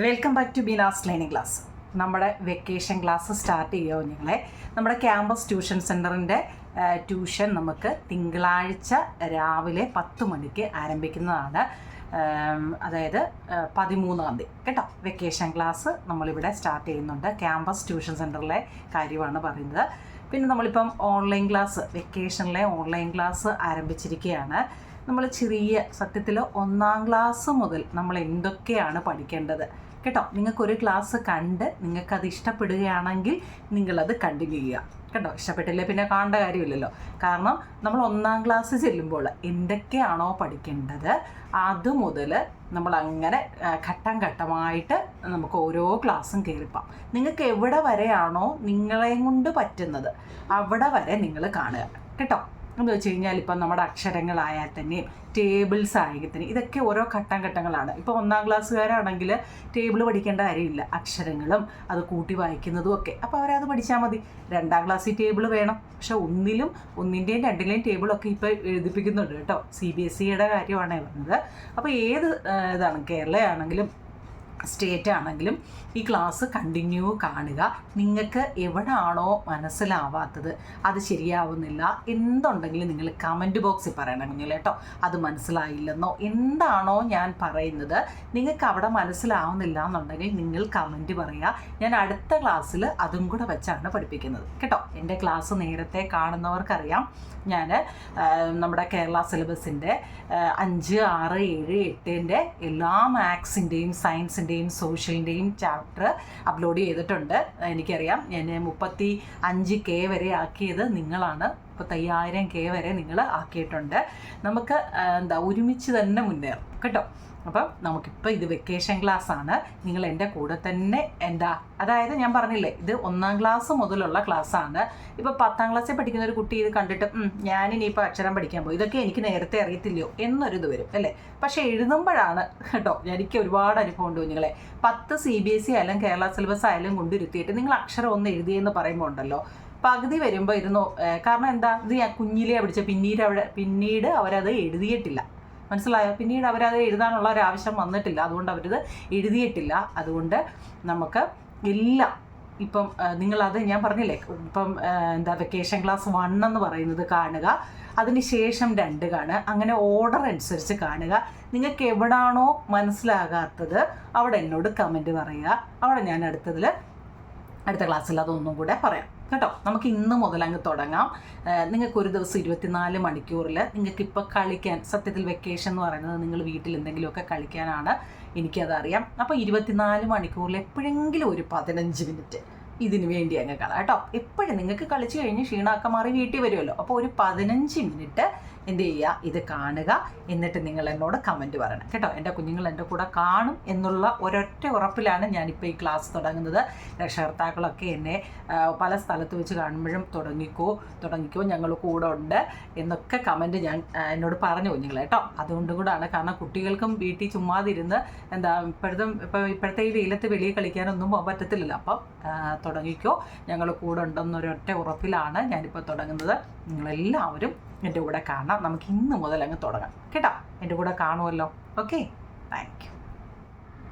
Welcome back to Beena's learning class. നമ്മുടെ vacation class start ചെയ്യുമോ നിങ്ങളെ? നമ്മുടെ ക്യാമ്പസ് ട്യൂഷൻ സെൻറ്ററിൻ്റെ ട്യൂഷൻ നമുക്ക് തിങ്കളാഴ്ച രാവിലെ 10 മണിക്ക് ആരംഭിക്കുന്നതാണ്. അതായത് 13-ാം തീയതി കേട്ടോ. വെക്കേഷൻ ക്ലാസ് നമ്മളിവിടെ സ്റ്റാർട്ട് ചെയ്യുന്നുണ്ട്. ക്യാമ്പസ് ട്യൂഷൻ സെൻറ്ററിലെ കാര്യമാണ് പറയുന്നത്. പിന്നെ നമ്മളിപ്പം ഓൺലൈൻ ക്ലാസ്, വെക്കേഷനിലെ ഓൺലൈൻ ക്ലാസ് ആരംഭിച്ചിരിക്കുകയാണ്. നമ്മൾ ചെറിയ സത്യത്തിൽ 1-ാം ക്ലാസ് മുതൽ നമ്മൾ എന്തൊക്കെയാണ് പഠിക്കേണ്ടത് കേട്ടോ. നിങ്ങൾക്കൊരു ക്ലാസ് കണ്ട് നിങ്ങൾക്കത് ഇഷ്ടപ്പെടുകയാണെങ്കിൽ നിങ്ങളത് കണ്ടിന്യൂ ചെയ്യുക കേട്ടോ. ഇഷ്ടപ്പെട്ടില്ലേ പിന്നെ കാണേണ്ട കാര്യമില്ലല്ലോ. കാരണം നമ്മൾ 1-ാം ക്ലാസ് ചെല്ലുമ്പോൾ എന്തൊക്കെയാണോ പഠിക്കേണ്ടത് അതുമുതൽ നമ്മൾ അങ്ങനെ ഘട്ടം ഘട്ടമായിട്ട് നമുക്ക് ഓരോ ക്ലാസ്സും കയറിപ്പാം. നിങ്ങൾക്ക് എവിടെ വരെയാണോ നിങ്ങളെ കൊണ്ട് പറ്റുന്നത് അവിടെ വരെ നിങ്ങൾ കാണുക കേട്ടോ. എന്ന് വെച്ച് കഴിഞ്ഞാൽ ഇപ്പം നമ്മുടെ അക്ഷരങ്ങളായാൽ തന്നെയും ടേബിൾസ് ആയെങ്കിൽ തന്നെ ഇതൊക്കെ ഓരോ ഘട്ടങ്ങളാണ്. ഇപ്പോൾ 1-ാം ക്ലാസ്സുകാരാണെങ്കിൽ ടേബിൾ പഠിക്കേണ്ട കാര്യമില്ല, അക്ഷരങ്ങളും അത് കൂട്ടി വായിക്കുന്നതും ഒക്കെ. അപ്പോൾ അവരത് പഠിച്ചാൽ മതി. 2-ാം ക്ലാസ്സിൽ ടേബിൾ വേണം, പക്ഷേ 1-ലും 1-ൻ്റെയും 2-ലെയും ടേബിളൊക്കെ ഇപ്പോൾ എഴുതിപ്പിക്കുന്നുണ്ട് കേട്ടോ. CBSEയുടെ കാര്യമാണ് പറഞ്ഞത്. അപ്പോൾ ഏത് ഇതാണ്, കേരളയാണെങ്കിലും സ്റ്റേറ്റ് ആണെങ്കിലും ഈ ക്ലാസ് കണ്ടിന്യൂ കാണുക. നിങ്ങൾക്ക് എവിടെയാണോ മനസ്സിലാവാത്തത്, അത് ശരിയാവുന്നില്ല എന്തുണ്ടെങ്കിലും നിങ്ങൾ കമൻറ്റ് ബോക്സിൽ പറയണം കുഞ്ഞുങ്ങൾ കേട്ടോ. അത് മനസ്സിലായില്ലെന്നോ എന്താണോ ഞാൻ പറയുന്നത് നിങ്ങൾക്ക് അവിടെ മനസ്സിലാവുന്നില്ല എന്നുണ്ടെങ്കിൽ നിങ്ങൾ കമൻറ്റ് പറയുക. ഞാൻ അടുത്ത ക്ലാസ്സിൽ അതും കൂടെ വെച്ചാണ് പഠിപ്പിക്കുന്നത് കേട്ടോ. എൻ്റെ ക്ലാസ് നേരത്തെ കാണുന്നവർക്കറിയാം, ഞാൻ നമ്മുടെ കേരള സിലബസിൻ്റെ 5, 6, 7, 8ൻ്റെ എല്ലാ മാത്സിൻ്റെയും സയൻസിൻ്റെയും സോഷ്യലിൻ്റെയും ചാപ്റ്റർ അപ്ലോഡ് ചെയ്തിട്ടുണ്ട്. എനിക്കറിയാം, ഞാൻ 35K വരെ ആക്കിയത് നിങ്ങളാണ്. 50,000K വരെ നിങ്ങൾ ആക്കിയിട്ടുണ്ട്. നമുക്ക് ഒരുമിച്ച് തന്നെ മുന്നേറും കേട്ടോ. അപ്പം നമുക്കിപ്പോൾ ഇത് വെക്കേഷൻ ക്ലാസ്സാണ്. നിങ്ങൾ എൻ്റെ കൂടെ തന്നെ അതായത് ഞാൻ പറഞ്ഞില്ലേ, ഇത് 1-ാം ക്ലാസ് മുതലുള്ള ക്ലാസ്സാണ്. ഇപ്പോൾ 10-ാം ക്ലാസ്സിൽ പഠിക്കുന്ന ഒരു കുട്ടി ഇത് കണ്ടിട്ട് ഞാനിനിയിപ്പോൾ അക്ഷരം പഠിക്കാൻ പോയി, ഇതൊക്കെ എനിക്ക് നേരത്തെ അറിയത്തില്ലയോ എന്നൊരിത് വരും അല്ലേ. പക്ഷേ എഴുതുമ്പോഴാണ് കേട്ടോ. എനിക്ക് ഒരുപാട് അനുഭവം ഉണ്ട് കുഞ്ഞുങ്ങളെ. 10 CBSE ആയാലും കേരള സിലബസ് ആയാലും കൊണ്ടിരുത്തിയിട്ട് നിങ്ങൾ അക്ഷരം ഒന്ന് എഴുതിയെന്ന് പറയുമ്പോൾ ഉണ്ടല്ലോ, പകുതി വരുമ്പോൾ ഇരുന്നു. കാരണം ഇത് ഞാൻ കുഞ്ഞിലേ പഠിച്ച, പിന്നീട് അവരത് എഴുതിയിട്ടില്ല. മനസ്സിലായോ? പിന്നീട് അവരത് എഴുതാനുള്ള ഒരു ആവശ്യം വന്നിട്ടില്ല, അതുകൊണ്ട് അവരത് എഴുതിയിട്ടില്ല. അതുകൊണ്ട് നമുക്ക് എല്ലാം ഇപ്പം നിങ്ങളത് ഞാൻ പറഞ്ഞില്ലേ, ഇപ്പം വെക്കേഷൻ ക്ലാസ് 1 എന്ന് പറയുന്നത് കാണുക, അതിന് ശേഷം 2 കാണുക, അങ്ങനെ ഓർഡർ അനുസരിച്ച് കാണുക. നിങ്ങൾക്ക് എവിടാണോ മനസ്സിലാകാത്തത് അവിടെ എന്നോട് കമൻറ്റ് പറയുക. അവിടെ ഞാൻ അടുത്ത ക്ലാസ്സിൽ അതൊന്നും കൂടെ പറയാം കേട്ടോ. നമുക്ക് ഇന്ന് മുതൽ അങ്ങ് തുടങ്ങാം. നിങ്ങൾക്കൊരു ദിവസം 24 മണിക്കൂറിൽ നിങ്ങൾക്കിപ്പോൾ കളിക്കാൻ, സത്യത്തിൽ വെക്കേഷൻ എന്ന് പറയുന്നത് നിങ്ങൾ വീട്ടിൽ എന്തെങ്കിലുമൊക്കെ കളിക്കാനാണ്, എനിക്കതറിയാം. അപ്പോൾ 24 മണിക്കൂറിൽ എപ്പോഴെങ്കിലും ഒരു 15 മിനിറ്റ് ഇതിന് വേണ്ടി അങ്ങ് കളാം കേട്ടോ. എപ്പോഴും നിങ്ങൾക്ക് കളിച്ച് കഴിഞ്ഞ് ക്ഷീണമൊക്കെ മാറി വീട്ടിൽ വരുമല്ലോ. അപ്പോൾ ഒരു 15 മിനിറ്റ് എന്ത് ചെയ്യുക, ഇത് കാണുക. എന്നിട്ട് നിങ്ങൾ എന്നോട് കമൻറ്റ് പറയണം കേട്ടോ. എൻ്റെ കുഞ്ഞുങ്ങൾ എൻ്റെ കൂടെ കാണും എന്നുള്ള ഒരൊറ്റ ഉറപ്പിലാണ് ഞാനിപ്പോൾ ഈ ക്ലാസ് തുടങ്ങുന്നത്. രക്ഷകർത്താക്കളൊക്കെ എന്നെ പല സ്ഥലത്ത് വെച്ച് കാണുമ്പോഴും തുടങ്ങിക്കോ ഞങ്ങൾ കൂടെ ഉണ്ട് എന്നൊക്കെ കമൻറ്റ് എന്നോട് പറഞ്ഞു കുഞ്ഞുങ്ങൾ കേട്ടോ. അതുകൊണ്ട് കൂടാണ്, കാരണം കുട്ടികൾക്കും വീട്ടിൽ ചുമ്മാതിരുന്ന് ഇപ്പോഴത്തെ ഈ വെയിലത്ത് വെളിയിൽ കളിക്കാനൊന്നും പോകാൻ പറ്റത്തില്ലല്ലോ. അപ്പം തുടങ്ങിക്കോ, ഞങ്ങൾ കൂടെ ഉണ്ടെന്നൊരൊറ്റ ഉറപ്പിലാണ് ഞാനിപ്പോൾ തുടങ്ങുന്നത്. നിങ്ങളെല്ലാവരും എൻ്റെ കൂടെ കാണാം. നമുക്ക് ഇന്ന് മുതൽ അങ്ങ് തുടങ്ങാം കേട്ടോ. എൻ്റെ കൂടെ കാണുമല്ലോ. Okay, thank you.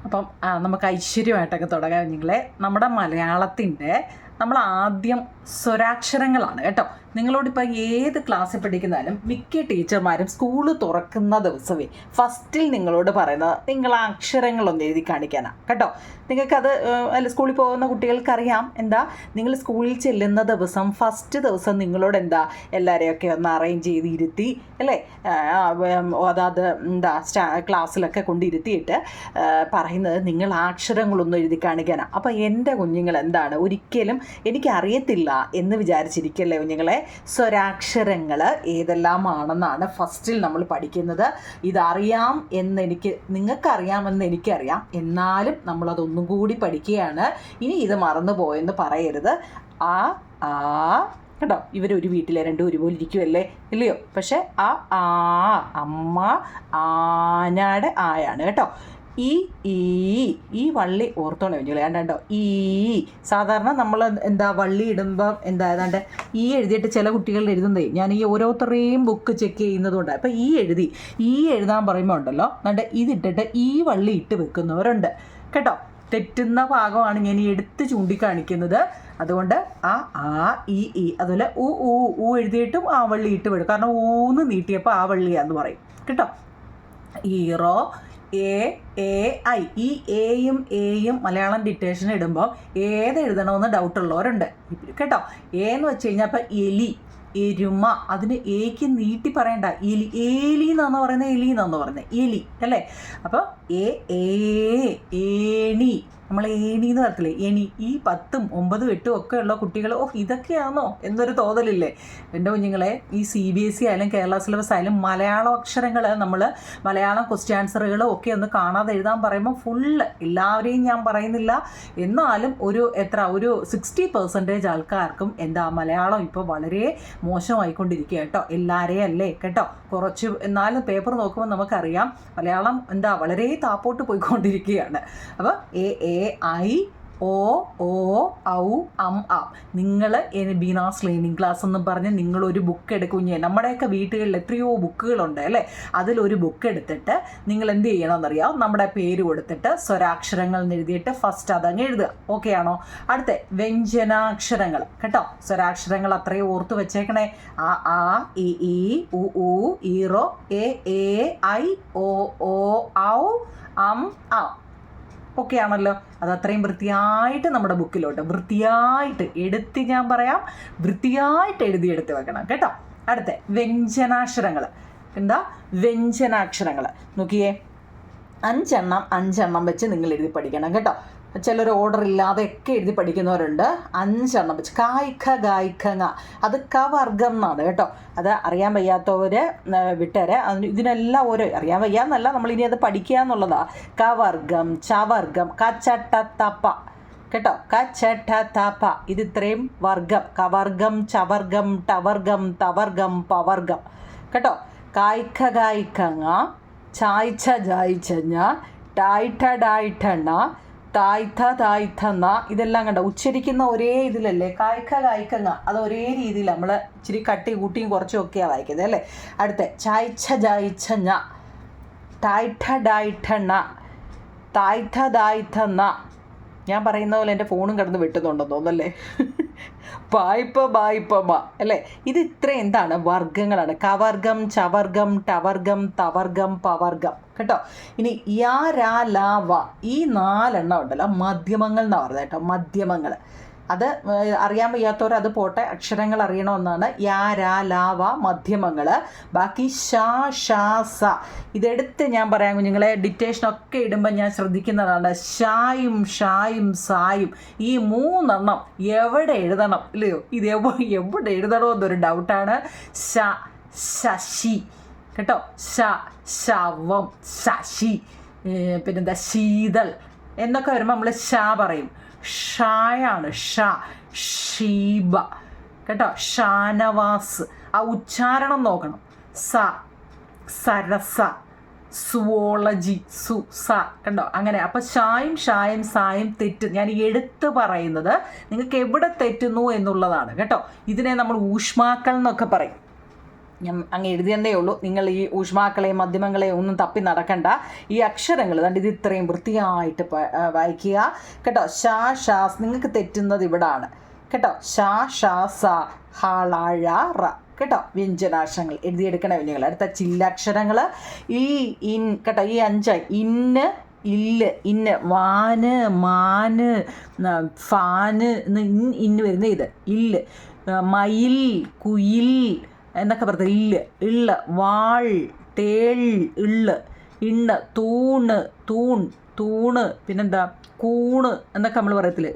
അപ്പം നമുക്ക് ഐശ്വര്യമായിട്ടൊക്കെ തുടങ്ങാം നിങ്ങളെ. നമ്മുടെ മലയാളത്തിൻ്റെ നമ്മൾ ആദ്യം സ്വരാക്ഷരങ്ങളാണ് കേട്ടോ. നിങ്ങളോടിപ്പോൾ ഏത് ക്ലാസ്സിൽ പഠിക്കുന്നാലും മിക്ക ടീച്ചർമാരും സ്കൂള് തുറക്കുന്ന ദിവസമേ ഫസ്റ്റിൽ നിങ്ങളോട് പറയുന്നത് നിങ്ങൾ ആ അക്ഷരങ്ങളൊന്ന് എഴുതി കാണിക്കാനാണ് കേട്ടോ. നിങ്ങൾക്കത് സ്കൂളിൽ പോകുന്ന കുട്ടികൾക്കറിയാം. നിങ്ങൾ സ്കൂളിൽ ചെല്ലുന്ന ദിവസം ഫസ്റ്റ് ദിവസം നിങ്ങളോട് എല്ലാവരെയൊക്കെ ഒന്ന് അറേഞ്ച് ചെയ്ത് ഇരുത്തി അല്ലേ, അതാത് ക്ലാസ്സിലൊക്കെ കൊണ്ടിരുത്തിയിട്ട് പറയുന്നത് നിങ്ങൾ ആ അക്ഷരങ്ങളൊന്നും എഴുതി കാണിക്കാനാണ്. അപ്പോൾ എൻ്റെ കുഞ്ഞുങ്ങൾ ഒരിക്കലും എനിക്കറിയത്തില്ല എന്ന് വിചാരിച്ചിരിക്കല്ലേ കുഞ്ഞുങ്ങളെ. സ്വരാക്ഷരങ്ങൾ ഏതെല്ലാമാണെന്നാണ് ഫസ്റ്റിൽ നമ്മൾ പഠിക്കുന്നത്. ഇതറിയാം നിങ്ങൾക്കറിയാമെന്ന് എനിക്കറിയാം, എന്നാലും നമ്മളതൊന്നും കൂടി പഠിക്കുകയാണ്. ഇനി ഇത് മറന്നു പോയെന്ന് പറയരുത്. കേട്ടോ. ഇവരൊരു വീട്ടിലെ രണ്ടും ഒരുപോലെ ഇരിക്കുമല്ലേ ഇല്ലയോ? പക്ഷെ അമ്മ ആനാട് ആയാണ് കേട്ടോ. ഈ വള്ളി ഓർത്തോണേ കുഞ്ഞുങ്ങളെ. കണ്ടോ, സാധാരണ നമ്മൾ വള്ളി ഇടുമ്പം ഏതാണ്ട് എഴുതിയിട്ട് ചില കുട്ടികൾ എഴുതുന്നതേ, ഞാൻ ഈ ഓരോരുത്തരെയും ബുക്ക് ചെക്ക് ചെയ്യുന്നതുകൊണ്ട്. അപ്പം എഴുതാൻ പറയുമ്പോൾ ഉണ്ടല്ലോ, ഇതിട്ടിട്ട് വള്ളി ഇട്ട് വെക്കുന്നവരുണ്ട് കേട്ടോ. തെറ്റുന്ന ഭാഗമാണ് ഞാൻ എടുത്ത് ചൂണ്ടിക്കാണിക്കുന്നത്. അതുകൊണ്ട് ഈ അതുപോലെ ഊ എഴുതിയിട്ടും ആ വള്ളി ഇട്ട് വിടും. കാരണം ഊന്ന് നീട്ടിയപ്പോൾ ആ വള്ളിയാന്ന് പറയും കേട്ടോ. ഈറോ ഐ. ഈ എയും മലയാളം ഡിക്റ്റേഷൻ ഇടുമ്പോൾ ഏത് എഴുതണമെന്ന് ഡൗട്ടുള്ളവരുണ്ട് കേട്ടോ. എന്ന് വെച്ച് കഴിഞ്ഞാൽ ഇപ്പം എലി, എരുമ, അതിന് എക്ക് നീട്ടി പറയണ്ട. ഏലി എന്നാന്ന് പറയുന്നത്, എലി എന്നാന്ന് പറയുന്നത്, എലി അല്ലേ. അപ്പോൾ ഏണി, നമ്മൾ ഏണി എന്ന് പറയത്തില്ലേ, എണി. ഈ 10ഉം 9ഉം 8ഉം ഒക്കെ ഉള്ള കുട്ടികൾ ഇതൊക്കെയാണോ എന്നൊരു തോന്നലില്ലേ എൻ്റെ കുഞ്ഞുങ്ങളെ. ഈ CBSE ആയാലും കേരള സിലബസ് ആയാലും മലയാളം അക്ഷരങ്ങൾ നമ്മൾ മലയാളം ക്വസ്റ്റ്യൻ ആൻസറുകളും ഒക്കെ ഒന്ന് കാണാതെ എഴുതാൻ പറയുമ്പോൾ ഫുള്ള് എല്ലാവരെയും ഞാൻ പറയുന്നില്ല, എന്നാലും ഒരു 60% ആൾക്കാർക്കും മലയാളം ഇപ്പോൾ വളരെ മോശമായിക്കൊണ്ടിരിക്കുക കേട്ടോ. എല്ലാവരെയും അല്ലേ കേട്ടോ, കുറച്ച്. എന്നാലും പേപ്പർ നോക്കുമ്പോൾ നമുക്കറിയാം മലയാളം വളരെ താപ്പോട്ട് പോയിക്കൊണ്ടിരിക്കുകയാണ്. അപ്പോൾ ഐ ഓ ഔ അ. നിങ്ങൾ ബീനാസ് ലേണിംഗ് ക്ലാസ് എന്ന് പറഞ്ഞ് നിങ്ങളൊരു ബുക്ക് എടുക്കുഞ്ഞേ. നമ്മുടെയൊക്കെ വീട്ടുകളിൽ എത്രയോ ബുക്കുകളുണ്ട് അല്ലേ. അതിലൊരു ബുക്ക് എടുത്തിട്ട് നിങ്ങൾ എന്ത് ചെയ്യണമെന്നറിയാം, നമ്മുടെ പേര് കൊടുത്തിട്ട് സ്വരാക്ഷരങ്ങൾ എഴുതിയിട്ട് ഫസ്റ്റ് അതങ്ങ് എഴുതുക. ഓക്കെ ആണോ? അടുത്ത വ്യഞ്ജനാക്ഷരങ്ങൾ കേട്ടോ. സ്വരാക്ഷരങ്ങൾ അത്രയും ഓർത്ത് വെച്ചേക്കണേ. ആ ഇ ഉ ഈറോ ഐ ഓ ഔ അ. ഓക്കെ ആണല്ലോ. അതത്രയും വൃത്തിയായിട്ട് നമ്മുടെ ബുക്കിലോട്ട് വൃത്തിയായിട്ട് ഞാൻ പറയാം, വൃത്തിയായിട്ട് എഴുതിയെടുത്ത് വെക്കണം കേട്ടോ. അടുത്ത വ്യഞ്ജനാക്ഷരങ്ങൾ. വ്യഞ്ജനാക്ഷരങ്ങൾ നോക്കിയേ, 5 എണ്ണം വെച്ച് നിങ്ങൾ എഴുതി പഠിക്കണം കേട്ടോ. ചിലർ ഓർഡർ ഇല്ലാതെയൊക്കെ എഴുതി പഠിക്കുന്നവരുണ്ട്. 5 എണ്ണം വെച്ച്. ഗായിഖ അത് വർഗം എന്നാണ് കേട്ടോ. അത് അറിയാൻ വയ്യാത്തവർ വിട്ടേരെ. ഇതിനെല്ലാം ഓരോ അറിയാൻ വയ്യാന്നല്ല, നമ്മളിനി അത് പഠിക്കുക എന്നുള്ളതാണ്. വർഗം, ചവർഗം, കച്ചട്ടത്തപ്പ കേട്ടോ. കച്ചട്ടത്തപ്പ ഇത് ഇത്രയും വർഗം. കവർഗം, ചവർഗം, ടവർഗം, തവർഗം, പവർഗം കേട്ടോ. ഗായിഖങ്ങ, ചായ്ച്ച ജായിച്ചഞ്ഞ, ഡായിട്ട തായ്ഥന്ന, ഇതെല്ലാം കണ്ടോ ഉച്ചരിക്കുന്ന ഒരേ ഇതിലല്ലേ. കായ്ക്കങ്ങ അത് ഒരേ രീതിയിൽ നമ്മൾ ഇച്ചിരി കട്ടി കൂട്ടിയും കുറച്ചും ഒക്കെയാണ് വായിക്കുന്നത് അല്ലേ. അടുത്ത ചായ്ച്ച ജായിച്ചഞ്ഞ, തായ്ഥന്ന. ഞാൻ പറയുന്ന പോലെ എൻ്റെ ഫോണും കിടന്ന് വെട്ടുന്നുണ്ടെന്ന് തോന്നല്ലേ. ബായ്പ അല്ലേ. ഇത് ഇത്രയും വർഗങ്ങളാണ്. കവർഗം, ചവർഗം, ടവർഗം, തവർഗം, പവർഗം കേട്ടോ. ഇനി യാ രാ ലാ വ ഈ 4 എണ്ണം ഉണ്ടല്ലോ മധ്യമങ്ങൾ എന്നാണ് പറഞ്ഞത് കേട്ടോ. മധ്യമങ്ങൾ അത് അറിയാൻ വയ്യാത്തവർ അത് പോട്ടെ, അക്ഷരങ്ങൾ അറിയണമെന്നാണ്. യാ രാ ലാ വ മധ്യമങ്ങൾ. ബാക്കി ഷാ ഷാ സ ഇതെടുത്ത് ഞാൻ പറയാം കുഞ്ഞുങ്ങളെ. ഡിക്റ്റേഷനൊക്കെ ഇടുമ്പോൾ ഞാൻ ശ്രദ്ധിക്കുന്നതാണ് ഷായും സായും ഈ 3 എണ്ണം എവിടെ എഴുതണം ഇല്ലയോ. ഇത് എവിടെ എഴുതണമെന്നൊരു ഡൗട്ടാണ്. ശശി കേട്ടോ. ശവം, ശശി, പിന്നെന്താ ശീതൾ എന്നൊക്കെ വരുമ്പോൾ നമ്മൾ ഷാ പറയും. ഷായാണ് ഷീബ കേട്ടോ. ഷാനവാസ് ആ ഉച്ചാരണം നോക്കണം. സരസ, സുവോളജി, കണ്ടോ അങ്ങനെ. അപ്പം ഷായും സായും തെറ്റ്. ഞാൻ എടുത്ത് പറയുന്നത് നിങ്ങൾക്ക് എവിടെ തെറ്റുന്നു എന്നുള്ളതാണ് കേട്ടോ. ഇതിനെ നമ്മൾ ഊഷ്മാക്കൾ എന്നൊക്കെ പറയും. ഞാൻ അങ്ങ് എഴുതിയതേ ഉള്ളൂ. നിങ്ങൾ ഈ ഊഷ്മാക്കളെയും മധ്യമങ്ങളെയും ഒന്നും തപ്പി നടക്കണ്ട. ഈ അക്ഷരങ്ങൾ ഇത് ഇത്രയും വൃത്തിയായിട്ട് വായിക്കുക കേട്ടോ. ഷാസ് നിങ്ങൾക്ക് തെറ്റുന്നത് ഇവിടാണ് കേട്ടോ. ഷാസ ഹാളാഴ റ കേട്ടോ. വ്യഞ്ജനാക്ഷരങ്ങൾ എഴുതിയെടുക്കണ കുഞ്ഞുങ്ങൾ. അടുത്ത ചില്ലക്ഷരങ്ങൾ ഈ ഇൻ കേട്ടോ. ഈ 5 ഇന്ന് വാന്, മാന്, ഫാന് ഇന്ന് വരുന്ന ഇത് ഇല്ല്. മയിൽ, കുയിൽ എന്നൊക്കെ പറഞ്ഞത് ഇള്ള്, വാൾ, തേൾ, ഇണ്ണ്, തൂണ്, പിന്നെന്താ കൂണ് എന്നൊക്കെ നമ്മൾ പറയത്തില്ലേ.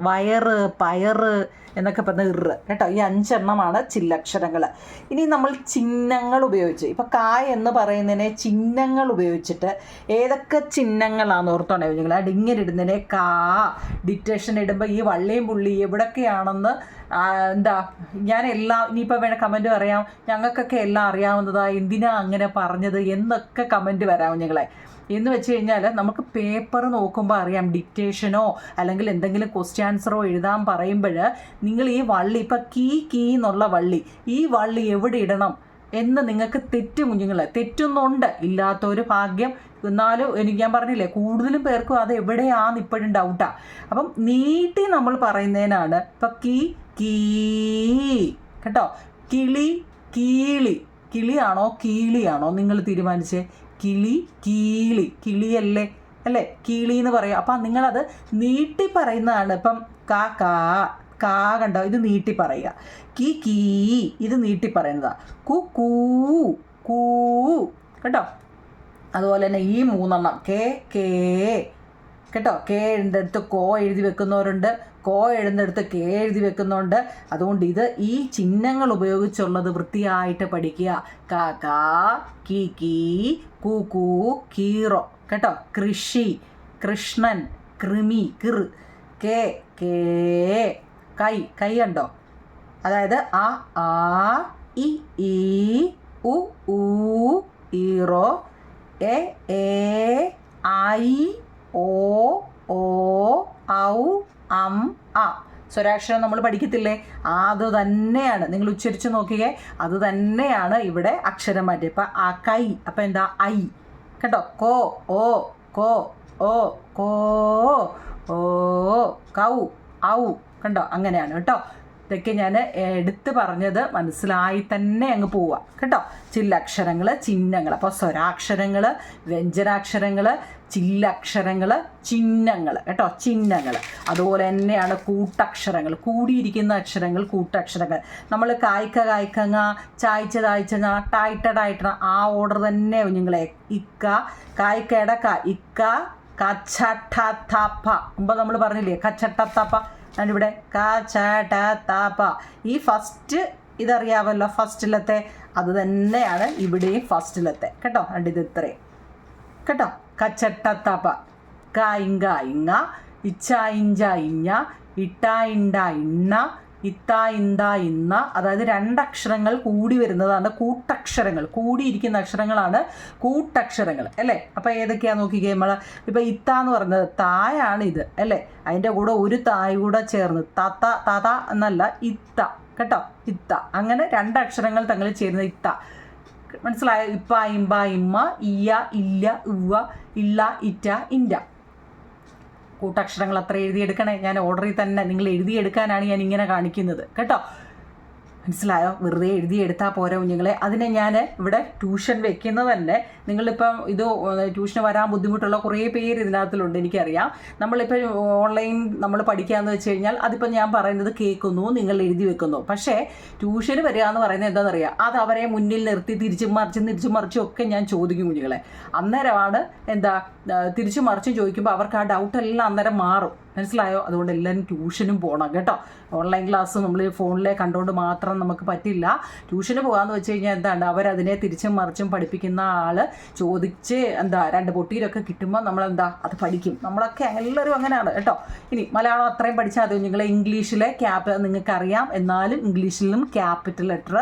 വയറ്, പയറ് എന്നൊക്കെ പറഞ്ഞ കേട്ടോ. ഈ 5 എണ്ണമാണ് ചില്ലക്ഷരങ്ങൾ. ഇനി നമ്മൾ ചിഹ്നങ്ങൾ ഉപയോഗിച്ച് ഇപ്പം എന്ന് പറയുന്നതിനെ ചിഹ്നങ്ങൾ ഉപയോഗിച്ചിട്ട് ഏതൊക്കെ ചിഹ്നങ്ങളാണെന്ന് ഓർത്തോണേ നിങ്ങൾ. ഇങ്ങനെ ഇടുന്നതിനെ ഡിക്റ്റേഷൻ ഇടുമ്പോൾ ഈ വള്ളിയും പുള്ളി എവിടൊക്കെയാണെന്ന് ഞാൻ ഇനിയിപ്പോൾ വേണേൽ കമൻറ്റ് പറയാം. ഞങ്ങൾക്കൊക്കെ എല്ലാം അറിയാവുന്നതാണ്, എന്തിനാ അങ്ങനെ പറഞ്ഞത് എന്നൊക്കെ കമൻറ്റ് വരാം ഞങ്ങളെ. എന്ന് വെച്ച് കഴിഞ്ഞാൽ നമുക്ക് പേപ്പർ നോക്കുമ്പോൾ അറിയാം. ഡിക്റ്റേഷനോ അല്ലെങ്കിൽ എന്തെങ്കിലും ക്വസ്റ്റ്യൻ ആൻസറോ എഴുതാൻ പറയുമ്പോൾ നിങ്ങൾ ഈ വള്ളി ഇപ്പം കീ എന്നുള്ള വള്ളി ഈ വള്ളി എവിടെ ഇടണം എന്ന് നിങ്ങൾക്ക് തെറ്റും കുഞ്ഞുങ്ങളെ, തെറ്റുന്നുണ്ട്, ഇല്ലാത്തൊരു ഭാഗ്യം. എന്നാലും ഞാൻ പറഞ്ഞില്ലേ, കൂടുതലും പേർക്കും അത് എവിടെയാന്ന് ഇപ്പോഴും ഡൗട്ടാ. അപ്പം നീട്ടി നമ്മൾ പറയുന്നതിനാണ് ഇപ്പം കീ കേട്ടോ. കിളി കീളി, കിളിയാണോ കീളിയാണോ നിങ്ങൾ തീരുമാനിച്ചേ? കിളിയല്ലേ അല്ലേ, കീളി എന്ന് പറയാം. അപ്പം നിങ്ങളത് നീട്ടി പറയുന്നതാണ്. ഇപ്പം കാ കണ്ടോ, ഇത് നീട്ടി പറയുക. കീ ഇത് നീട്ടി പറയുന്നതാ. കൂ കേട്ടോ. അതുപോലെ തന്നെ ഈ 3 കേ കേട്ടോ. കേ എഴുന്നടുത്ത് കോ എഴുതി വെക്കുന്നവരുണ്ട്, കോ എഴുന്നടുത്ത് കേ എഴുതി വെക്കുന്നുണ്ട്. അതുകൊണ്ട് ഇത് ഈ ചിഹ്നങ്ങൾ ഉപയോഗിച്ചുള്ളത് വൃത്തിയായിട്ട് പഠിക്കുക. കാ കീ കൂ കീറോ കേട്ടോ. കൃഷി, കൃഷ്ണൻ, കൃമി, കേ കൈ കണ്ടോ. അതായത് ആ ഇ ഉ ഈറോ എ ഐ ഓ ഔ ആ. സ്വരാക്ഷരം നമ്മൾ പഠിക്കത്തില്ലേ, അത് തന്നെയാണ്. നിങ്ങൾ ഉച്ചരിച്ച് നോക്കിയേ, അത് തന്നെയാണ് ഇവിടെ അക്ഷരം മാറ്റി. ഇപ്പം ആ കൈ, അപ്പം എന്താ ഐ കേട്ടോ. കോ കൗ ഔ കണ്ടോ. അങ്ങനെയാണ് കേട്ടോ. ഇതൊക്കെ ഞാൻ എടുത്ത് പറഞ്ഞത് മനസ്സിലായി തന്നെ അങ്ങ് പോവുക കേട്ടോ. ചില്ലക്ഷരങ്ങൾ, ചിഹ്നങ്ങൾ. അപ്പോൾ സ്വരാക്ഷരങ്ങൾ, വ്യഞ്ജനാക്ഷരങ്ങൾ, ചില്ലക്ഷരങ്ങൾ, ചിഹ്നങ്ങൾ കേട്ടോ. ചിഹ്നങ്ങൾ അതുപോലെ തന്നെയാണ് കൂട്ടക്ഷരങ്ങൾ, കൂടിയിരിക്കുന്ന അക്ഷരങ്ങൾ കൂട്ടക്ഷരങ്ങൾ. നമ്മൾ കായ്ക്കങ്ങ, ചായ്ച്ചങ്ങ, ടായിട്ട ആ ഓർഡർ തന്നെ കുഞ്ഞുങ്ങളെ. ഇക്ക കായ്ക്കടക്ക, ഇക്ക കച്ചട്ട മുമ്പ് നമ്മൾ പറഞ്ഞില്ലേ കച്ചട്ടത്തപ്പ. ഇവിടെ കാ ഈ ഫസ്റ്റ് ഇതറിയാമല്ലോ, ഫസ്റ്റിലത്തെ അത് തന്നെയാണ് ഇവിടെയും ഫസ്റ്റിലത്തെ കേട്ടോ. ഇത് ഇത്രയും കേട്ടോ. കച്ചട്ടത്തപ്പ, കായിങ്ക ഇങ്ങ, ഇച്ച ഇഞ്ഞ, ഇട്ട ഇണ്ണ, ഇത്ത ഇന്ന. അതായത് 2 അക്ഷരങ്ങൾ കൂടി വരുന്നതാണ് കൂട്ടക്ഷരങ്ങൾ. കൂടിയിരിക്കുന്ന അക്ഷരങ്ങളാണ് കൂട്ടക്ഷരങ്ങൾ അല്ലേ. അപ്പം ഏതൊക്കെയാണെന്ന് നോക്കിക്കേ. നമ്മൾ ഇപ്പം ഇത്ത എന്ന് പറഞ്ഞത് തായാണ് ഇത് അല്ലേ. അതിൻ്റെ കൂടെ ഒരു തായ് കൂടെ ചേർന്ന് തത എന്നല്ല, ഇത്ത കേട്ടോ. ഇത്ത. അങ്ങനെ 2 അക്ഷരങ്ങൾ തമ്മിൽ ചേരുന്ന ഇത്ത. മനസ്സിലായോ? ഇപ്പ ഇമ്പ ഇമ്മ, ഇയ ഇല്ല, ഇവ ഇള്ള, ഇറ്റ ഇൻറ്റ. കൂട്ടക്ഷരങ്ങൾ അത്ര എഴുതിയെടുക്കണേ. ഞാൻ ഓർഡറിൽ തന്നെ നിങ്ങൾ എഴുതിയെടുക്കാനാണ് ഞാൻ ഇങ്ങനെ കാണിക്കുന്നത് കേട്ടോ. മനസ്സിലായോ? വെറുതെ എഴുതിയെടുത്താൽ പോരാ കുഞ്ഞുങ്ങളെ. അതിനെ ഞാൻ ഇവിടെ ട്യൂഷൻ വെക്കുന്നത് തന്നെ, നിങ്ങളിപ്പം ഇത് ട്യൂഷന് വരാൻ ബുദ്ധിമുട്ടുള്ള കുറേ പേര് ഇതിനകത്തിലുണ്ട് എനിക്കറിയാം. നമ്മളിപ്പോൾ ഓൺലൈൻ നമ്മൾ പഠിക്കുകയെന്ന് വെച്ച് കഴിഞ്ഞാൽ അതിപ്പോൾ ഞാൻ പറയുന്നത് കേൾക്കുന്നു, നിങ്ങൾ എഴുതി വെക്കുന്നു. പക്ഷേ ട്യൂഷന് വരിക എന്ന് പറയുന്നത് എന്താണെന്നറിയാം, അത് അവരെ മുന്നിൽ നിർത്തി തിരിച്ചും മറിച്ചും ഒക്കെ ഞാൻ ചോദിക്കും കുഞ്ഞുങ്ങളെ. അന്നേരമാണ് എന്താ തിരിച്ചും മറിച്ചും ചോദിക്കുമ്പോൾ അവർക്ക് ആ ഡൗട്ടെല്ലാം അന്നേരം മാറും. മനസ്സിലായോ? അതുകൊണ്ട് എല്ലാവരും ട്യൂഷനും പോകണം കേട്ടോ. ഓൺലൈൻ ക്ലാസ് നമ്മൾ ഫോണിലെ കണ്ടുകൊണ്ട് മാത്രം നമുക്ക് പറ്റില്ല. ട്യൂഷന് പോകാമെന്ന് വെച്ച് കഴിഞ്ഞാൽ എന്താണ്, അവരതിനെ തിരിച്ചും മറിച്ചും പഠിപ്പിക്കുന്ന ആൾ ചോദിച്ച് 2 പൊട്ടിയിലൊക്കെ കിട്ടുമ്പോൾ നമ്മളെന്താ അത് പഠിക്കും. നമ്മളൊക്കെ എല്ലാവരും അങ്ങനെയാണ് കേട്ടോ. ഇനി മലയാളം അത്രയും പഠിച്ചാൽ അത് നിങ്ങളെ ഇംഗ്ലീഷിലെ നിങ്ങൾക്കറിയാം, എന്നാലും ഇംഗ്ലീഷിലും ക്യാപിറ്റൽ ലെറ്റർ,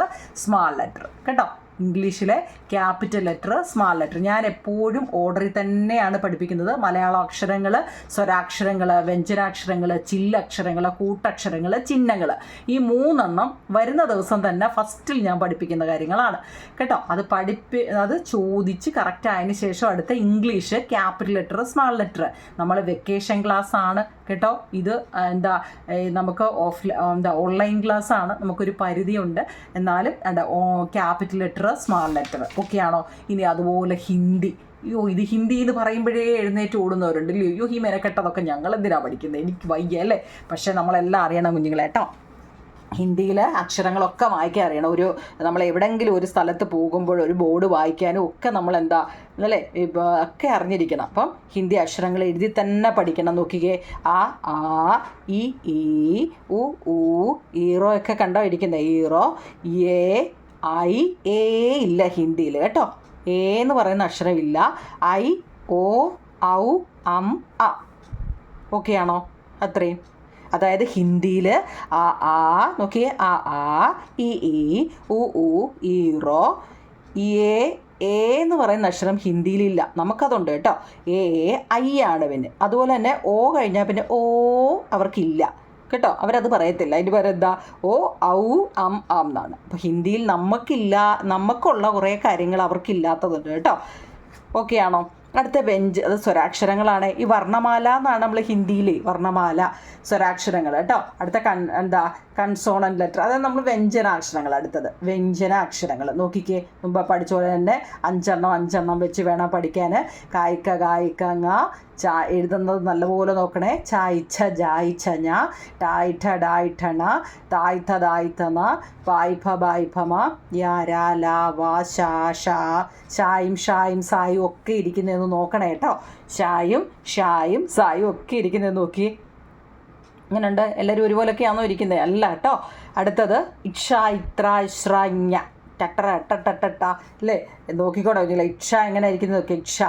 സ്മാൾ ലെറ്റർ കേട്ടോ. ഇംഗ്ലീഷിലെ ക്യാപിറ്റൽ ലെറ്റർ, സ്മാൾ ലെറ്റർ ഞാൻ എപ്പോഴും ഓർഡറിൽ തന്നെയാണ് പഠിപ്പിക്കുന്നത്. മലയാള അക്ഷരങ്ങൾ, സ്വരാക്ഷരങ്ങൾ, വ്യഞ്ജനാക്ഷരങ്ങൾ, ചില്ലക്ഷരങ്ങൾ, കൂട്ടക്ഷരങ്ങൾ, ചിഹ്നങ്ങൾ, ഈ 3 വരുന്ന ദിവസം തന്നെ ഫസ്റ്റിൽ ഞാൻ പഠിപ്പിക്കുന്ന കാര്യങ്ങളാണ് കേട്ടോ. അത് ചോദിച്ച് കറക്റ്റ് ആയതിനു ശേഷം അടുത്ത English capital letter, small letter. നമ്മൾ വെക്കേഷൻ ക്ലാസ് ആണ് കേട്ടോ. ഇത് നമുക്ക് ഓൺലൈൻ ക്ലാസ് ആണ്, നമുക്കൊരു പരിധിയുണ്ട്. എന്നാലും ക്യാപിറ്റൽ ലെറ്റർ, സ്മാൾ ലെറ്റർ ഒക്കെയാണോ. ഇനി അതുപോലെ ഹിന്ദി. ഇത് ഹിന്ദി എന്ന് പറയുമ്പോഴേ എഴുന്നേറ്റ് ഓടുന്നവരുണ്ട് ഇല്ലയോ. ഈ മെനക്കെട്ടതൊക്കെ ഞങ്ങൾ എന്തിനാണ് പഠിക്കുന്നത്, എനിക്ക് വയ്യ അല്ലേ. പക്ഷേ നമ്മളെല്ലാം അറിയണം കുഞ്ഞുങ്ങളെ കേട്ടോ. ഹിന്ദിയിലെ അക്ഷരങ്ങളൊക്കെ വായിക്കാൻ അറിയണം. നമ്മൾ എവിടെയെങ്കിലും ഒരു സ്ഥലത്ത് പോകുമ്പോൾ ഒരു ബോർഡ് വായിക്കാനും ഒക്കെ നമ്മളെന്താ അല്ലേ ഒക്കെ അറിഞ്ഞിരിക്കണം. അപ്പം ഹിന്ദി അക്ഷരങ്ങൾ എഴുതി തന്നെ പഠിക്കണം. നോക്കിക്കേ, ആ ഇ ഉ ഈറോ ഒക്കെ കണ്ടോ ഇരിക്കുന്നത്. ഈറോ എ ഇല്ല ഹിന്ദിയിൽ കേട്ടോ. എന്ന് പറയുന്ന അക്ഷരം ഇല്ല. ഐ ഓ ഔ അ. ഓക്കെയാണോ? അത്രയും. അതായത് ഹിന്ദിയിൽ നോക്കിയേ, ഇ ഉ ഈറോ എന്ന് പറയുന്ന അക്ഷരം ഹിന്ദിയിലില്ല, നമുക്കതുണ്ട് കേട്ടോ. ഐ ആണ് പിന്നെ. അതുപോലെ തന്നെ ഓ കഴിഞ്ഞാൽ പിന്നെ ഓ അവർക്കില്ല. കേട്ടോ. അവരത് പറയത്തില്ല. അതിൻ്റെ പേര് എന്താ? ഓ ഔ അം ആം എന്നാണ്. അപ്പോൾ ഹിന്ദിയിൽ നമുക്കുള്ള കുറേ കാര്യങ്ങൾ അവർക്കില്ലാത്തതുണ്ട് കേട്ടോ. ഓക്കെ ആണോ? അടുത്ത വെഞ്ച്, അത് സ്വരാക്ഷരങ്ങളാണ്. ഈ വർണ്ണമാല എന്നാണ് നമ്മൾ ഹിന്ദിയിൽ വർണ്ണമാല, സ്വരാക്ഷരങ്ങൾ കേട്ടോ. അടുത്ത കൺസോണന്റ് ലെറ്റർ, അതായത് നമ്മൾ വ്യഞ്ജനാക്ഷരങ്ങൾ. അടുത്തത് വ്യഞ്ജനാക്ഷരങ്ങൾ. നോക്കിക്കേ, മുമ്പ് പഠിച്ച പോലെ തന്നെ 5 വെച്ച് വേണം പഠിക്കാൻ. കായ്ക്ക കായ്ക്ക ങ, എഴുതുന്നത് നല്ലപോലെ നോക്കണേ. ചായ്ച്ച ജായ്ച്ച ഞ, ടായ്ഠ ഡായ്ഠ ണ, തായ്ഥ ദായ്ഥ ന, പായ്ഫ ബായ്ഫ മ, യാ രാ ലാ വാ ഷാ ഷാ, ഷായും ഷായും സായും ഒക്കെ ഇരിക്കുന്നതെന്ന് നോക്കണേ കേട്ടോ. ഷായും ഷായും സായും ഒക്കെ ഇരിക്കുന്നതെന്ന് നോക്കി. ഇങ്ങനെയുണ്ട്. എല്ലാവരും ഒരുപോലൊക്കെയാണോ ഇരിക്കുന്നത്? അല്ല കേട്ടോ. അടുത്തത് ഇക്ഷ ഇത്ര ഇശ്ര ഞ, ടട്ടറ ടട്ടട്ട അല്ലേ? നോക്കിക്കോട്ടെ കുഞ്ഞില്ല. ഇക്ഷ എങ്ങനെ ഇരിക്കുന്നത് നോക്കി. ഇക്ഷ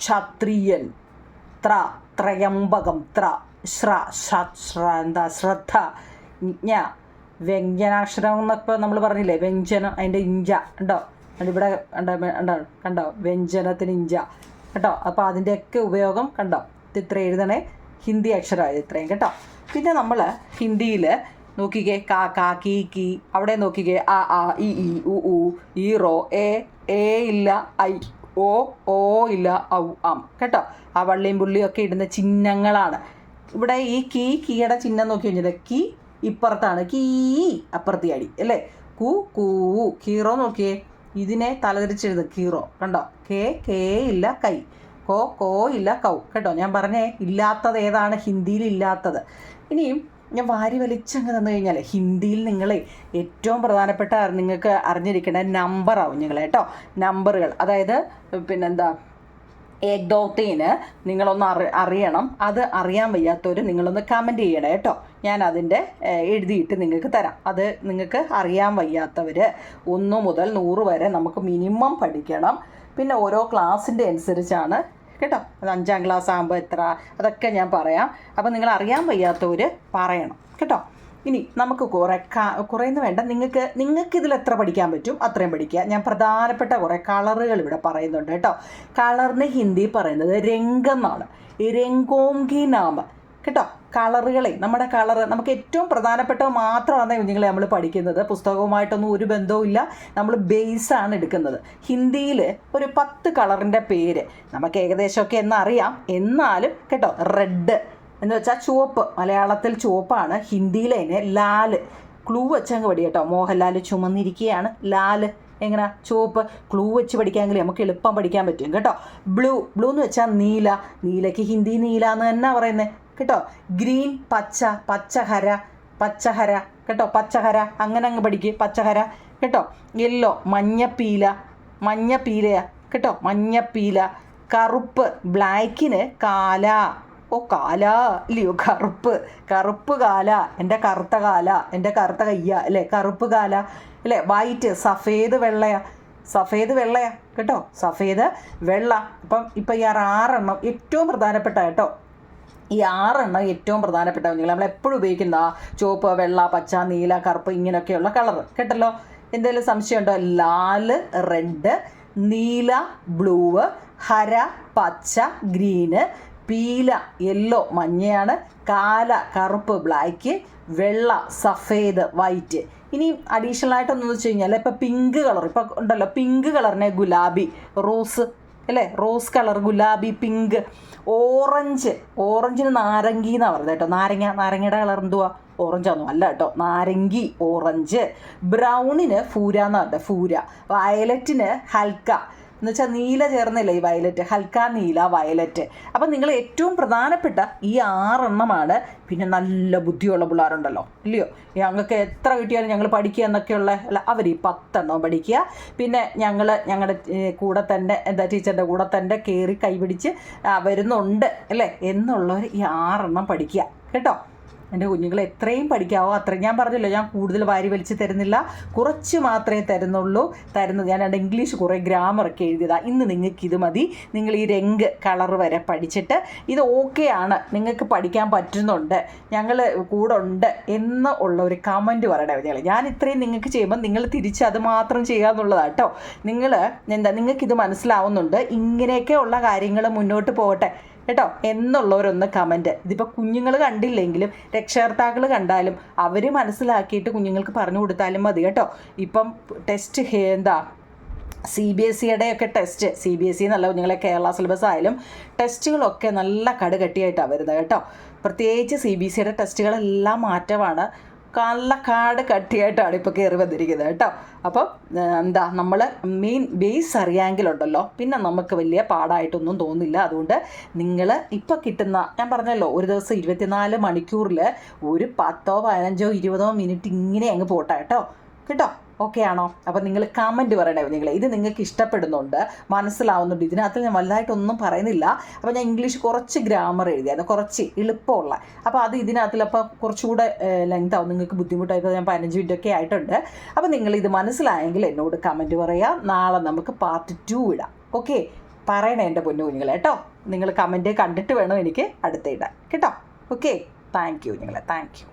ക്ഷത്രിയൻ, ത്ര ത്രയംബകം, ത്ര ശ്ര ശ്രദ്ധ, ജ്ഞ വ്യഞ്ജനാക്ഷരം എന്നൊക്കെ നമ്മൾ പറഞ്ഞില്ലേ, വ്യഞ്ജനം. അതിൻ്റെ ഇഞ്ച ഉണ്ടോ? ഇവിടെ കണ്ടോ വ്യഞ്ജനത്തിന് ഇഞ്ച കേട്ടോ. അപ്പോൾ അതിൻ്റെയൊക്കെ ഉപയോഗം കണ്ടോ. ഇത്ര എഴുതണേ. ഹിന്ദി അക്ഷരമാണ് ഇത്രയും കേട്ടോ. പിന്നെ നമ്മൾ ഹിന്ദിയിൽ നോക്കിക്കേ, കാ കാ കീ കീ, അവിടെ നോക്കിക്കേ ആ ആ ഇ ഈ ഉ ഊ ഈ റോ എ ഇല്ല, ഐ ഓ ഇല്ല, ഔ ആം കേട്ടോ. ആ വള്ളിയും പുള്ളിയും ഒക്കെ ഇടുന്ന ചിഹ്നങ്ങളാണ്. ഇവിടെ ഈ കീയുടെ ചിഹ്നം നോക്കി കഴിഞ്ഞാൽ കീ ഇപ്പുറത്താണ്, കീ അപ്പുറത്തി അടി അല്ലേ. കൂ കീറോ നോക്കിയേ, ഇതിനെ തലതിരിച്ചെഴുതും കീറോ കണ്ടോ. കേ ഇല്ല, കൈ കോ ഇല്ല, കൗ കേട്ടോ. ഞാൻ പറഞ്ഞേ ഇല്ലാത്തത് ഏതാണ് ഹിന്ദിയിൽ ഇല്ലാത്തത്. ഇനിയും ഞാൻ വാരി വലിച്ചങ്ങ് തന്നു കഴിഞ്ഞാൽ ഹിന്ദിയിൽ നിങ്ങൾ ഏറ്റവും പ്രധാനപ്പെട്ട നിങ്ങൾക്ക് അറിഞ്ഞിരിക്കേണ്ട നമ്പറാവും നിങ്ങൾ കേട്ടോ. നമ്പറുകൾ, അതായത് പിന്നെന്താ ഏകദോത്തേന് നിങ്ങളൊന്ന് അറിയണം. അത് അറിയാൻ വയ്യാത്തവർ നിങ്ങളൊന്ന് കമൻറ്റ് ചെയ്യണേ കേട്ടോ. ഞാൻ അതിൻ്റെ എഴുതിയിട്ട് നിങ്ങൾക്ക് തരാം. അത് നിങ്ങൾക്ക് അറിയാൻ വയ്യാത്തവർ 1 മുതൽ 100 വരെ നമുക്ക് മിനിമം പഠിക്കണം. പിന്നെ ഓരോ ക്ലാസ്സിൻ്റെ അനുസരിച്ചാണ് കേട്ടോ. അത് 5ാം ക്ലാസ് ആകുമ്പോൾ എത്ര, അതൊക്കെ ഞാൻ പറയാം. അപ്പോൾ നിങ്ങൾ അറിയാൻ വയ്യാത്തവർ പറയണം കേട്ടോ. ഇനി നമുക്ക് കുറേന്ന് വേണ്ട, നിങ്ങൾക്ക് ഇതിൽ എത്ര പഠിക്കാൻ പറ്റും അത്രയും പഠിക്കുക. ഞാൻ പ്രധാനപ്പെട്ട കുറേ കളറുകൾ ഇവിടെ പറയുന്നുണ്ട് കേട്ടോ. കളറിന് ഹിന്ദി പറയുന്നത് രംഗെന്നാണ്. ഈ രംഗോംഗി നാമ കേട്ടോ. കളറുകളെ നമ്മുടെ കളറ് നമുക്ക് ഏറ്റവും പ്രധാനപ്പെട്ടത് മാത്രമാണ് കുഞ്ഞുങ്ങളെ നമ്മൾ പഠിക്കുന്നത്. പുസ്തകവുമായിട്ടൊന്നും ഒരു ബന്ധവും ഇല്ല. നമ്മൾ ബേസാണ് എടുക്കുന്നത്. ഹിന്ദിയിൽ ഒരു 10 കളറിൻ്റെ പേര് നമുക്ക് ഏകദേശമൊക്കെ എന്നറിയാം. എന്നാലും കേട്ടോ, റെഡ് എന്ന് വെച്ചാൽ ചുവപ്പ്, മലയാളത്തിൽ ചുവപ്പാണ്. ഹിന്ദിയിൽ അതിനെ ലാല്, ക്ലൂ വെച്ചങ്ങ് പഠി കേട്ടോ. മോഹൻലാൽ ചുമന്നിരിക്കുകയാണ്, ലാല് എങ്ങനെ ചുവപ്പ്. ക്ലൂ വെച്ച് പഠിക്കാമെങ്കിൽ നമുക്ക് എളുപ്പം പഠിക്കാൻ പറ്റും കേട്ടോ. ബ്ലൂ എന്ന് വെച്ചാൽ നീലയ്ക്ക് ഹിന്ദി നീല എന്ന് തന്നെ പറയുന്നത് കേട്ടോ. ഗ്രീൻ പച്ചഹര കേട്ടോ. പച്ചഹര അങ്ങനെ അങ്ങ് പഠിക്കുക, പച്ചഹര കേട്ടോ. യെല്ലോ മഞ്ഞപ്പീലയാ കേട്ടോ, മഞ്ഞപ്പീല. കറുപ്പ് ബ്ലാക്കിന് കാല, കാല ഇല്ലയോ, കറുപ്പ് കാല, എൻ്റെ കറുത്ത കാല, എൻ്റെ കറുത്ത കയ്യ അല്ലേ, കറുപ്പ് കാല അല്ലേ. വൈറ്റ് സഫേദ് വെള്ളയാ കേട്ടോ, സഫേദ് വെള്ള. ഇപ്പം ഈ 6 എണ്ണം ഏറ്റവും പ്രധാനപ്പെട്ട കേട്ടോ. ഈ 6 എണ്ണം ഏറ്റവും പ്രധാനപ്പെട്ട കുഞ്ഞുങ്ങൾ നമ്മളെപ്പോഴും ഉപയോഗിക്കുന്ന ചുവപ്പ്, വെള്ള, പച്ച, നീല, കറുപ്പ് ഇങ്ങനെയൊക്കെയുള്ള കളർ കേട്ടല്ലോ. എന്തെങ്കിലും സംശയമുണ്ടോ? ലാല് റെഡ്, നീല ബ്ലൂ, ഹര പച്ച ഗ്രീന്, പീല യെല്ലോ മഞ്ഞയാണ്, കാല കറുപ്പ് ബ്ലാക്ക്, വെള്ള സഫേദ് വൈറ്റ്. ഇനി അഡീഷണൽ ആയിട്ടൊന്നു വെച്ച് കഴിഞ്ഞാൽ ഇപ്പം പിങ്ക് കളർ ഇപ്പം ഉണ്ടല്ലോ, പിങ്ക് കളറിനെ ഗുലാബി, റോസ് അല്ലേ, റോസ് കളർ, ഗുലാബി, പിങ്ക്. ഓറഞ്ചിന് നാരങ്ങി എന്നാണ് പറയുന്നത് കേട്ടോ. നാരങ്ങയുടെ കളർ എന്തുവാ? ഓറഞ്ചാണോ? അല്ല കേട്ടോ, നാരങ്ങി ഓറഞ്ച്. ബ്രൗണിന് ഫൂര എന്ന് പറഞ്ഞത്, ഫൂര. വയലറ്റിന് ഹൽക്ക എന്ന് വെച്ചാൽ നീല ചേർന്നില്ല ഈ വയലറ്റ്, ഹൽക്ക നീല വയലറ്റ്. അപ്പം നിങ്ങൾ ഏറ്റവും പ്രധാനപ്പെട്ട ഈ 6 എണ്ണമാണ്. പിന്നെ നല്ല ബുദ്ധിയുള്ള പിള്ളേരുണ്ടല്ലോ ഇല്ലയോ, ഞങ്ങൾക്ക് എത്ര കിട്ടിയാലും ഞങ്ങൾ പഠിക്കുക എന്നൊക്കെയുള്ള അല്ല, അവർ ഈ 10 എണ്ണം പഠിക്കുക. പിന്നെ ഞങ്ങളുടെ കൂടെ തന്നെ ടീച്ചറിൻ്റെ കൂടെ തന്നെ കയറി കൈപിടിച്ച് വരുന്നുണ്ട് അല്ലേ എന്നുള്ളവർ ഈ 6 എണ്ണം പഠിക്കുക കേട്ടോ. എൻ്റെ കുഞ്ഞുങ്ങൾ എത്രയും പഠിക്കാവോ അത്രയും. ഞാൻ പറഞ്ഞല്ലോ, ഞാൻ കൂടുതൽ വാരി വലിച്ച് തരുന്നില്ല, കുറച്ച് മാത്രമേ തരുന്നുള്ളൂ. ഞാൻ ഇംഗ്ലീഷ് കുറേ ഗ്രാമറൊക്കെ എഴുതിയതാണ്. ഇന്ന് നിങ്ങൾക്ക് ഇത് മതി. നിങ്ങൾ ഈ രംഗ് കളർ വരെ പഠിച്ചിട്ട് ഇത് ഓക്കെയാണ്, നിങ്ങൾക്ക് പഠിക്കാൻ പറ്റുന്നുണ്ട്, ഞങ്ങൾ കൂടെ ഉണ്ട് എന്ന് ഉള്ള ഒരു കമൻറ്റ് പറയണേ കുഞ്ഞുങ്ങൾ. ഞാൻ ഇത്രയും നിങ്ങൾക്ക് ചെയ്യുമ്പോൾ നിങ്ങൾ തിരിച്ച് അത് മാത്രം ചെയ്യുക എന്നുള്ളതാണ് കേട്ടോ. നിങ്ങൾക്കിത് മനസ്സിലാവുന്നുണ്ട്, ഇങ്ങനെയൊക്കെ ഉള്ള കാര്യങ്ങൾ മുന്നോട്ട് പോകട്ടെ കേട്ടോ എന്നുള്ളവരൊന്ന് കമൻറ്റ്. ഇതിപ്പോൾ കുഞ്ഞുങ്ങൾ കണ്ടില്ലെങ്കിലും രക്ഷകർത്താക്കൾ കണ്ടാലും അവർ മനസ്സിലാക്കിയിട്ട് കുഞ്ഞുങ്ങൾക്ക് പറഞ്ഞു കൊടുത്താലും മതി കേട്ടോ. ഇപ്പം ടെസ്റ്റ് CBSE ഒക്കെ ടെസ്റ്റ്, CBSE എന്നല്ല കുഞ്ഞുങ്ങളെ, കേരള സിലബസ് ആയാലും ടെസ്റ്റുകളൊക്കെ നല്ല കടുകട്ടിയായിട്ടാണ് വരുന്നത് കേട്ടോ. പ്രത്യേകിച്ച് CBSEയുടെ ടെസ്റ്റുകളെല്ലാം മാറ്റമാണ്, നല്ല കാട് കട്ടിയായിട്ടാണ് ഇപ്പോൾ കയറി വന്നിരിക്കുന്നത് കേട്ടോ. അപ്പോൾ നമ്മൾ മെയിൻ ബേസ് അറിയാമെങ്കിലുണ്ടല്ലോ പിന്നെ നമുക്ക് വലിയ പാടായിട്ടൊന്നും തോന്നില്ല. അതുകൊണ്ട് നിങ്ങൾ ഇപ്പോൾ കിട്ടുന്ന, ഞാൻ പറഞ്ഞല്ലോ ഒരു ദിവസം 24 മണിക്കൂറിൽ ഒരു 10, 15, 20 മിനിറ്റ് ഇങ്ങനെ അങ്ങ് പോട്ടെ കേട്ടോ. ഓക്കെ ആണോ? അപ്പോൾ നിങ്ങൾ കമൻറ്റ് പറയണേ കുഞ്ഞുങ്ങളെ. ഇത് നിങ്ങൾക്ക് ഇഷ്ടപ്പെടുന്നുണ്ട്, മനസ്സിലാവുന്നുണ്ട്. ഇതിനകത്ത് ഞാൻ വലുതായിട്ടൊന്നും പറയുന്നില്ല. അപ്പോൾ ഞാൻ ഇംഗ്ലീഷ് കുറച്ച് ഗ്രാമർ എഴുതിയായിരുന്നു, കുറച്ച് എളുപ്പമുള്ള. അപ്പോൾ അത് ഇതിനകത്തിലപ്പോൾ കുറച്ചുകൂടെ ലെങ്ത് ആവും, നിങ്ങൾക്ക് ബുദ്ധിമുട്ടായപ്പോൾ ഞാൻ 15 മിനിറ്റൊക്കെ ആയിട്ടുണ്ട്. അപ്പോൾ നിങ്ങളിത് മനസ്സിലായെങ്കിൽ എന്നോട് കമൻറ്റ് പറയുക. നാളെ നമുക്ക് പാർട്ട് 2 ഇടാം. ഓക്കെ, പറയണേ എൻ്റെ പൊന്നു കുഞ്ഞുങ്ങളെ കേട്ടോ. നിങ്ങൾ കമൻറ്റ് കണ്ടിട്ട് വേണം എനിക്ക് അടുത്ത ഇടാൻ കേട്ടോ. ഓക്കെ, താങ്ക് യു കുഞ്ഞുങ്ങളെ, താങ്ക് യു.